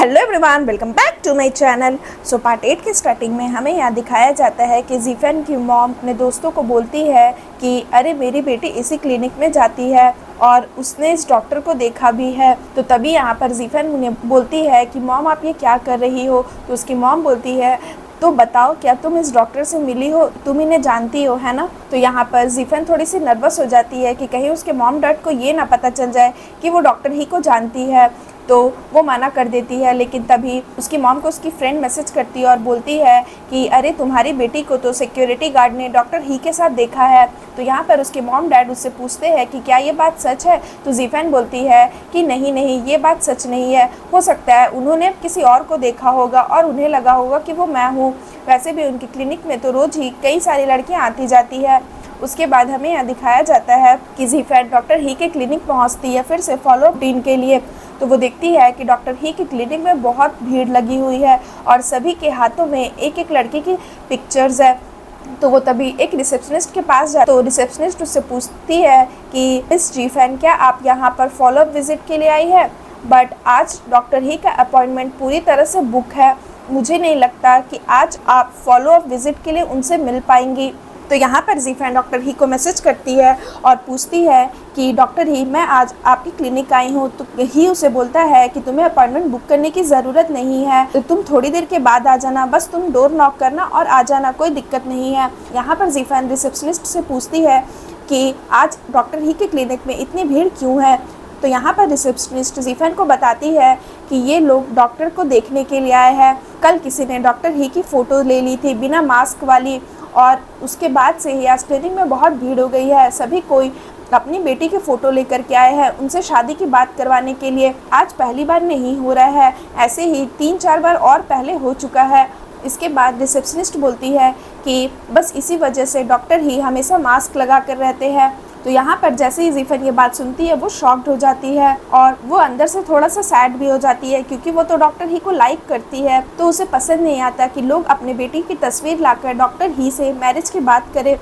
Hello everyone, welcome back to my channel. So part 8 के starting में हमें यहाँ दिखाया जाता है कि जीफन की मॉम अपने दोस्तों को बोलती है कि अरे मेरी बेटी इसी क्लिनिक में जाती है और उसने इस डॉक्टर को देखा भी है। तो तभी यहाँ पर जीफन उन्हें बोलती है कि मॉम आप ये क्या कर रही हो। तो उसकी मॉम बोलती है तो बताओ क्या तुम इस डॉक्टर से मिली हो, तुम इन्हें जानती हो, है ना। तो यहाँ पर जीफन थोड़ी सी नर्वस हो जाती है कि कहीं उसके मॉम डैड को ये ना पता चल जाए कि वो डॉक्टर ही को जानती है। तो वो मना कर देती है, लेकिन तभी उसकी मॉम को उसकी फ्रेंड मैसेज करती है और बोलती है कि अरे तुम्हारी बेटी को तो सिक्योरिटी गार्ड ने डॉक्टर ही के साथ देखा है। तो यहाँ पर उसके मॉम डैड उससे पूछते हैं कि क्या ये बात सच है। तो जीफन बोलती है कि नहीं नहीं, ये बात सच नहीं है, हो सकता है उन्होंने किसी और को देखा होगा और उन्हें लगा होगा कि वो मैं हूँ। वैसे भी उनकी क्लिनिक में तो रोज़ ही कई सारी लड़कियाँ आती जाती है। उसके बाद हमें यहाँ दिखाया जाता है कि जीफन डॉक्टर ही के क्लिनिक पहुँचती है फिर से फॉलो अप रूटीन के लिए। तो वो देखती है कि डॉक्टर ही की क्लिनिक में बहुत भीड़ लगी हुई है और सभी के हाथों में एक एक लड़की की पिक्चर्स है। तो वो तभी एक रिसेप्शनिस्ट के पास जाती है। तो रिसेप्शनिस्ट उससे पूछती है कि मिस जीफन क्या आप यहाँ पर फॉलो अप विजिट के लिए आई है, बट आज डॉक्टर ही का अपॉइंटमेंट पूरी तरह से बुक है, मुझे नहीं लगता कि आज आप फॉलो अप विजिट के लिए उनसे मिल पाएंगी। तो यहाँ पर जीफन डॉक्टर ही को मैसेज करती है और पूछती है कि डॉक्टर ही मैं आज आपकी क्लिनिक आई हूँ। तो ही उसे बोलता है कि तुम्हें अपॉइंटमेंट बुक करने की ज़रूरत नहीं है, तो तुम थोड़ी देर के बाद आ जाना, बस तुम डोर नॉक करना और आ जाना, कोई दिक्कत नहीं है। यहाँ पर जीफन रिसेप्शनिस्ट से पूछती है कि आज डॉक्टर ही के क्लिनिक में इतनी भीड़ क्यों है। तो यहाँ पर रिसेप्शनिस्ट जीफन को बताती है कि ये लोग डॉक्टर को देखने के लिए आए हैं। कल किसी ने डॉक्टर ही की फ़ोटो ले ली थी बिना मास्क वाली, और उसके बाद से ही आज क्लिनिक में बहुत भीड़ हो गई है। सभी कोई अपनी बेटी की फ़ोटो लेकर के आए हैं उनसे शादी की बात करवाने के लिए। आज पहली बार नहीं हो रहा है, ऐसे ही 3-4 बार और पहले हो चुका है। इसके बाद रिसेप्शनिस्ट बोलती है कि बस इसी वजह से डॉक्टर ही हमेशा मास्क लगा कर रहते हैं। तो यहाँ पर जैसे ही जीफन ये बात सुनती है वो शॉक्ड हो जाती है और वो अंदर से थोड़ा सा सैड भी हो जाती है, क्योंकि वो तो डॉक्टर ही को लाइक करती है। तो उसे पसंद नहीं आता कि लोग अपने बेटी की तस्वीर लाकर डॉक्टर ही से मैरिज की बात करें।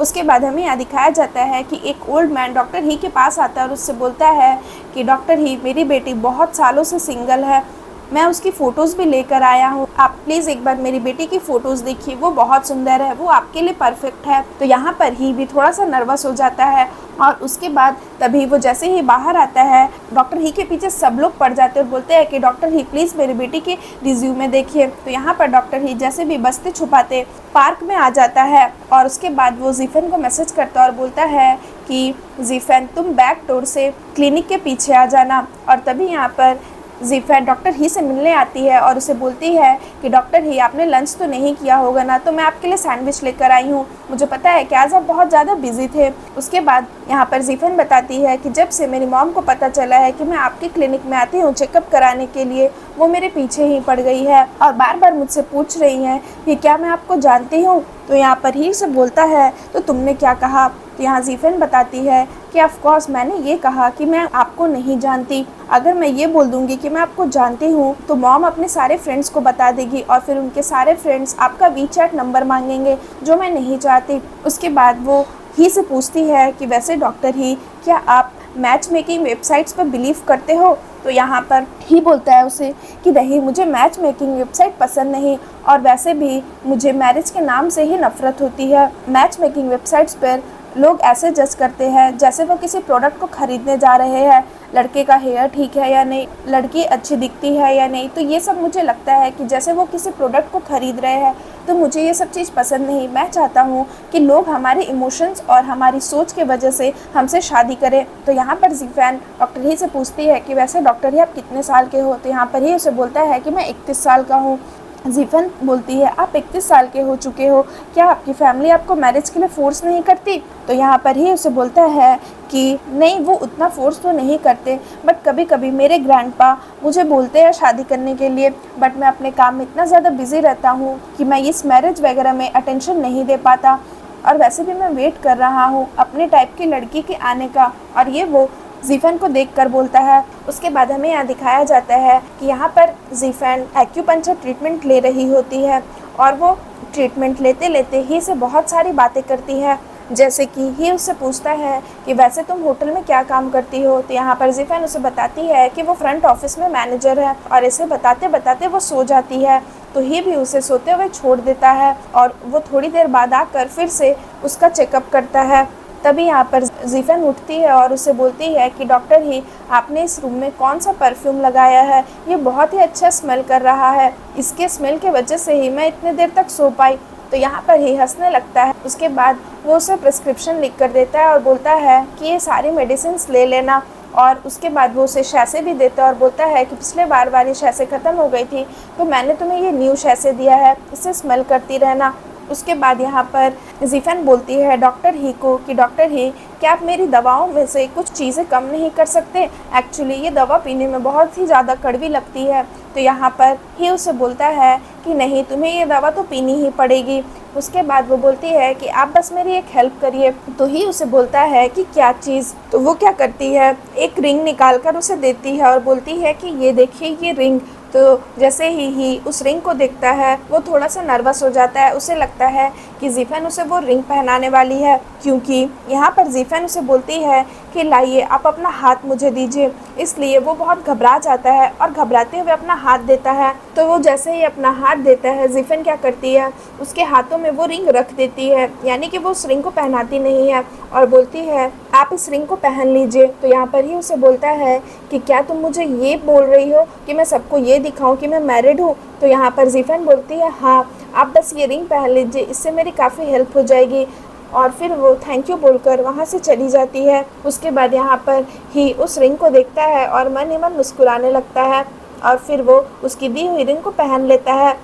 उसके बाद हमें यहाँ दिखाया जाता है कि एक ओल्ड मैन डॉक्टर ही के पास आता है और उससे बोलता है कि डॉक्टर ही मेरी बेटी बहुत सालों से सिंगल है, मैं उसकी फ़ोटोज़ भी लेकर आया हूँ, आप प्लीज़ एक बार मेरी बेटी की फ़ोटोज़ देखिए, वो बहुत सुंदर है, वो आपके लिए परफेक्ट है। तो यहाँ पर ही भी थोड़ा सा नर्वस हो जाता है और उसके बाद तभी वो जैसे ही बाहर आता है डॉक्टर ही के पीछे सब लोग पड़ जाते हैं और बोलते हैं कि डॉक्टर ही प्लीज़ मेरी बेटी के रिज्यूमे देखिए। तो यहाँ पर डॉक्टर ही जैसे भी बस्ते छुपाते पार्क में आ जाता है और उसके बाद वो जीफन को मैसेज करता है और बोलता है कि जीफन तुम बैक डोर से क्लिनिक के पीछे आ जाना। और तभी यहाँ पर जीफन डॉक्टर ही से मिलने आती है और उसे बोलती है कि डॉक्टर ही आपने लंच तो नहीं किया होगा ना, तो मैं आपके लिए सैंडविच लेकर आई हूँ, मुझे पता है कि आज आप बहुत ज़्यादा बिजी थे। उसके बाद यहाँ पर जीफन बताती है कि जब से मेरी मॉम को पता चला है कि मैं आपकी क्लिनिक में आती हूँ चेकअप कराने के लिए, वो मेरे पीछे ही पड़ गई है और बार बार मुझसे पूछ रही हैं कि क्या मैं आपको जानती हूँ। तो यहाँ पर ही से बोलता है तो तुमने क्या कहा। तो यहाँ जीफन बताती है कि ऑफ कोर्स मैंने ये कहा कि मैं आपको नहीं जानती, अगर मैं ये बोल दूंगी कि मैं आपको जानती हूँ तो मॉम अपने सारे फ्रेंड्स को बता देगी और फिर उनके सारे फ्रेंड्स आपका वीचैट नंबर मांगेंगे, जो मैं नहीं चाहती। उसके बाद वो ही से पूछती है कि वैसे डॉक्टर ही क्या आप मैच मेकिंग वेबसाइट्स पर बिलीव करते हो। तो यहाँ पर ही बोलता है उसे कि नहीं, मुझे मैच मेकिंग वेबसाइट पसंद नहीं और वैसे भी मुझे मैरिज के नाम से ही नफ़रत होती है। मैच मेकिंग वेबसाइट्स पर लोग ऐसे जज करते हैं जैसे वो किसी प्रोडक्ट को ख़रीदने जा रहे हैं, लड़के का हेयर ठीक है या नहीं, लड़की अच्छी दिखती है या नहीं। तो ये सब मुझे लगता है कि जैसे वो किसी प्रोडक्ट को ख़रीद रहे हैं। तो मुझे ये सब चीज़ पसंद नहीं। मैं चाहता हूँ कि लोग हमारे इमोशंस और हमारी सोच के वजह से हमसे शादी करें। तो यहाँ पर जीफन डॉक्टर ही से पूछती है कि वैसे डॉक्टर ही आप कितने साल के हो। तो यहाँ पर ही उसे बोलता है कि मैं 31 साल का हूँ। जीफन बोलती है आप 31 साल के हो चुके हो, क्या आपकी फैमिली आपको मैरिज के लिए फ़ोर्स नहीं करती। तो यहाँ पर ही उसे बोलता है कि नहीं, वो उतना फ़ोर्स तो नहीं करते, बट कभी कभी मेरे ग्रैंडपा मुझे बोलते हैं शादी करने के लिए, बट मैं अपने काम में इतना ज़्यादा बिज़ी रहता हूँ कि मैं इस मैरिज वगैरह में अटेंशन नहीं दे पाता। और वैसे भी मैं वेट कर रहा हूँ अपने टाइप की लड़की के आने का। और ये वो जीफन को देखकर बोलता है। उसके बाद हमें यहाँ दिखाया जाता है कि यहाँ पर जीफन एक्यूपंक्चर ट्रीटमेंट ले रही होती है और वो ट्रीटमेंट लेते लेते ही से बहुत सारी बातें करती है। जैसे कि ही उससे पूछता है कि वैसे तुम होटल में क्या काम करती हो। तो यहाँ पर जीफन उसे बताती है कि वो फ्रंट ऑफिस में मैनेजर है, और इसे बताते बताते वो सो जाती है। तो ही भी उसे सोते हुए छोड़ देता है और वो थोड़ी देर बाद आकर फिर से उसका चेकअप करता है। तभी यहाँ पर जीफन उठती है और उसे बोलती है कि डॉक्टर ही, आपने इस रूम में कौन सा परफ्यूम लगाया है, ये बहुत ही अच्छा स्मेल कर रहा है, इसके स्मेल की वजह से ही मैं इतने देर तक सो पाई। तो यहाँ पर ही हंसने लगता है। उसके बाद वो उसे प्रिस्क्रिप्शन लिख कर देता है और बोलता है कि ये सारी मेडिसिन ले लेना। और उसके बाद वो उसे शैसे भी देता है और बोलता है कि पिछले बार ये शैसे ख़त्म हो गई थी, तो मैंने तुम्हें ये न्यू शैसे दिया है, इसे स्मेल करती रहना। उसके बाद यहाँ पर जीफन बोलती है डॉक्टर ही को कि डॉक्टर ही, क्या आप मेरी दवाओं में से कुछ चीज़ें कम नहीं कर सकते? एक्चुअली ये दवा पीने में बहुत ही ज़्यादा कड़वी लगती है। तो यहाँ पर ही उसे बोलता है कि नहीं, तुम्हें ये दवा तो पीनी ही पड़ेगी। उसके बाद वो बोलती है कि आप बस मेरी एक हेल्प करिए। तो ही उसे बोलता है कि क्या चीज़? तो वो क्या करती है, एक रिंग निकाल कर उसे देती है और बोलती है कि ये देखिए ये रिंग। तो जैसे ही उस रिंग को देखता है वो थोड़ा सा नर्वस हो जाता है। उसे लगता है कि जीफन उसे वो रिंग पहनाने वाली है, क्योंकि यहाँ पर जीफन उसे बोलती है कि लाइए आप अपना हाथ मुझे दीजिए। इसलिए वो बहुत घबरा जाता है और घबराते हुए अपना हाथ देता है। तो वो जैसे ही अपना हाथ देता है, जीफन क्या करती है, उसके हाथों में वो रिंग रख देती है, यानी कि वो उस रिंग को पहनाती नहीं है, और बोलती है आप इस रिंग को पहन लीजिए। तो यहाँ पर ही उसे बोलता है कि क्या तुम मुझे ये बोल रही हो कि मैं सबको ये दिखाऊं कि मैं मैरिड हूँ? तो यहाँ पर जीफन बोलती है हाँ, आप बस ये रिंग पहन लीजिए, इससे मेरी काफ़ी हेल्प हो जाएगी। और फिर वो थैंक यू बोलकर वहाँ से चली जाती है। उसके बाद यहाँ पर ही उस रिंग को देखता है और मन ही मन मुस्कुराने लगता है, और फिर वो उसकी दी हुई रिंग को पहन लेता है।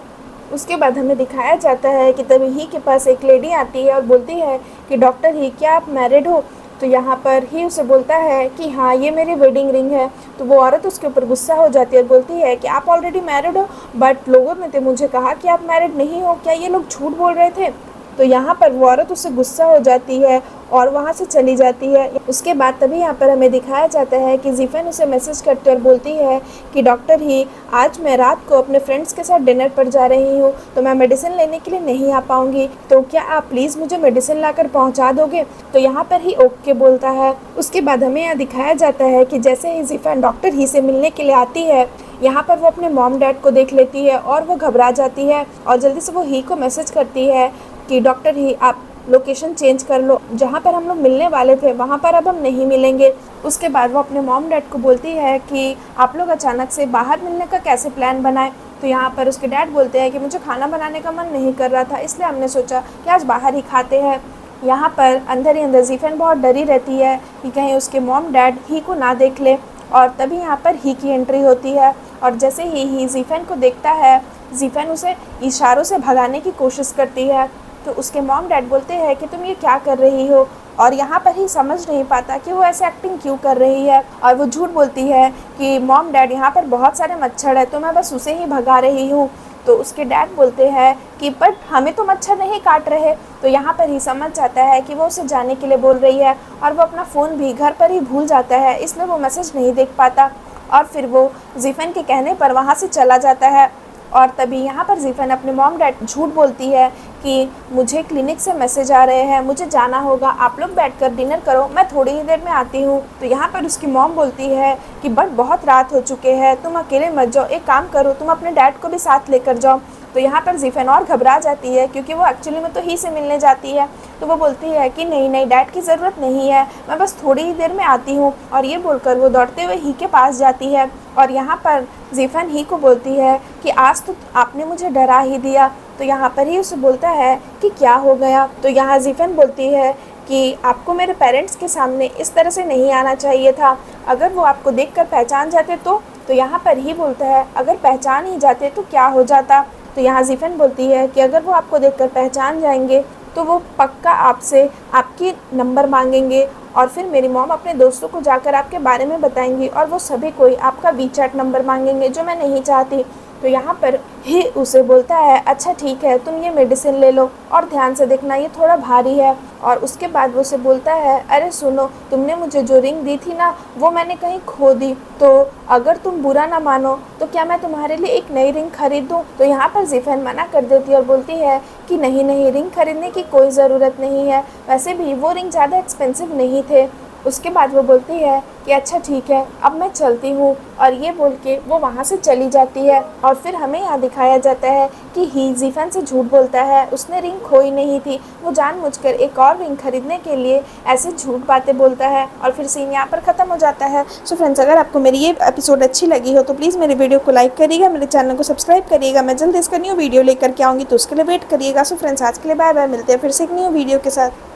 उसके बाद हमें दिखाया जाता है कि तभी ही के पास एक लेडी आती है और बोलती है कि डॉक्टर ही, क्या आप मैरिड हो? तो यहाँ पर ही उसे बोलता है कि हाँ, ये मेरी वेडिंग रिंग है। तो वो औरत उसके ऊपर गुस्सा हो जाती है और बोलती है कि आप ऑलरेडी मैरिड हो, बट लोगों ने तो मुझे कहा कि आप मैरिड नहीं हो, क्या ये लोग झूठ बोल रहे थे? तो यहाँ पर वो औरत उससे गुस्सा हो जाती है और वहाँ से चली जाती है। उसके बाद तभी यहाँ पर हमें दिखाया जाता है कि जीफन उसे मैसेज करती है और बोलती है कि डॉक्टर ही, आज मैं रात को अपने फ्रेंड्स के साथ डिनर पर जा रही हूँ, तो मैं मेडिसिन लेने के लिए नहीं आ पाऊँगी, तो क्या आप प्लीज़ मुझे मेडिसिन लाकर पहुँचा दोगे? तो यहाँ पर ही ओके बोलता है। उसके बाद हमें यहाँ दिखाया जाता है कि जैसे ही जीफन डॉक्टर ही से मिलने के लिए आती है, यहाँ पर वो अपने मॉम डैड को देख लेती है और वो घबरा जाती है, और जल्दी से वो ही को मैसेज करती है कि डॉक्टर ही, आप लोकेशन चेंज कर लो, जहाँ पर हम लोग मिलने वाले थे वहाँ पर अब हम नहीं मिलेंगे। उसके बाद वो अपने मॉम डैड को बोलती है कि आप लोग अचानक से बाहर मिलने का कैसे प्लान बनाए? तो यहाँ पर उसके डैड बोलते हैं कि मुझे खाना बनाने का मन नहीं कर रहा था, इसलिए हमने सोचा कि आज बाहर ही खाते हैं। यहाँ पर अंदर ही अंदर जीफन बहुत डरी रहती है कि कहीं उसके मॉम डैड ही को ना देख ले, और तभी यहाँ पर ही की एंट्री होती है। और जैसे ही जीफन को देखता है, जीफन उसे इशारों से भगाने की कोशिश करती है। तो उसके मॉम डैड बोलते हैं कि तुम ये क्या कर रही हो, और यहाँ पर ही समझ नहीं पाता कि वो ऐसे एक्टिंग क्यों कर रही है, और वो झूठ बोलती है कि मॉम डैड, यहाँ पर बहुत सारे मच्छर है, तो मैं बस उसे ही भगा रही हूँ। तो उसके डैड बोलते हैं कि बट हमें तो मच्छर नहीं काट रहे। तो यहाँ पर ही समझ जाता है कि वो उसे जाने के लिए बोल रही है, और वो अपना फ़ोन भी घर पर ही भूल जाता है, इसलिए वो मैसेज नहीं देख पाता। और फिर वो जीफन के कहने पर वहाँ से चला जाता है। और तभी यहाँ पर जीफन अपने मॉम डैड झूठ बोलती है कि मुझे क्लिनिक से मैसेज आ रहे हैं, मुझे जाना होगा, आप लोग बैठकर डिनर करो, मैं थोड़ी ही देर में आती हूँ। तो यहाँ पर उसकी मॉम बोलती है कि बट बहुत रात हो चुके हैं, तुम अकेले मत जाओ, एक काम करो, तुम अपने डैड को भी साथ लेकर जाओ। तो यहाँ पर जीफन और घबरा जाती है, क्योंकि वो एक्चुअली में तो ही से मिलने जाती है। तो वो बोलती है कि नहीं नहीं, डैड की ज़रूरत नहीं है, मैं बस थोड़ी ही देर में आती हूँ। और ये बोलकर वो दौड़ते हुए ही के पास जाती है, और यहाँ पर जीफन ही को बोलती है कि आज तो आपने मुझे डरा ही दिया। तो यहाँ पर ही उसे बोलता है कि क्या हो गया? तो यहाँ जीफन बोलती है कि आपको मेरे पेरेंट्स के सामने इस तरह से नहीं आना चाहिए था, अगर वो आपको देखकर पहचान जाते तो यहाँ पर ही बोलता है अगर पहचान ही जाते तो क्या हो जाता? तो यहाँ जीफन बोलती है कि अगर वो आपको देखकर पहचान जाएंगे तो वो पक्का आपसे आपकी नंबर मांगेंगे, और फिर मेरी मॉम अपने दोस्तों को जाकर आपके बारे में बताएंगी, और वो सभी कोई आपका वीचैट नंबर मांगेंगे, जो मैं नहीं चाहती। तो यहाँ पर ही उसे बोलता है अच्छा ठीक है, तुम ये मेडिसिन ले लो और ध्यान से देखना, ये थोड़ा भारी है। और उसके बाद वो उसे बोलता है अरे सुनो, तुमने मुझे जो रिंग दी थी ना वो मैंने कहीं खो दी, तो अगर तुम बुरा ना मानो तो क्या मैं तुम्हारे लिए एक नई रिंग खरीद दूँ। तो यहाँ पर ज़ीफ़न मना कर देती है और बोलती है कि नहीं नहीं, रिंग खरीदने की कोई ज़रूरत नहीं है, वैसे भी वो रिंग ज़्यादा एक्सपेंसिव नहीं थे। उसके बाद वो बोलती है कि अच्छा ठीक है, अब मैं चलती हूँ, और ये बोल के वो वहाँ से चली जाती है। और फिर हमें यहाँ दिखाया जाता है कि ही ज़ीफ़न से झूठ बोलता है, उसने रिंग खोई नहीं थी, वो जानबूझकर एक और रिंग खरीदने के लिए ऐसे झूठ बातें बोलता है। और फिर सीन यहाँ पर ख़त्म हो जाता है। सो फ्रेंड्स, अगर आपको मेरी ये एपिसोड अच्छी लगी हो तो प्लीज़ मेरे वीडियो को लाइक करिएगा, मेरे चैनल को सब्सक्राइब करिएगा। मैं जल्द इसका न्यू वीडियो लेकर के आऊँगी, तो उसके लिए वेट करिएगा। सो फ्रेंड्स, आज के लिए बाय बाय, मिलते हैं फिर से एक न्यू वीडियो के साथ।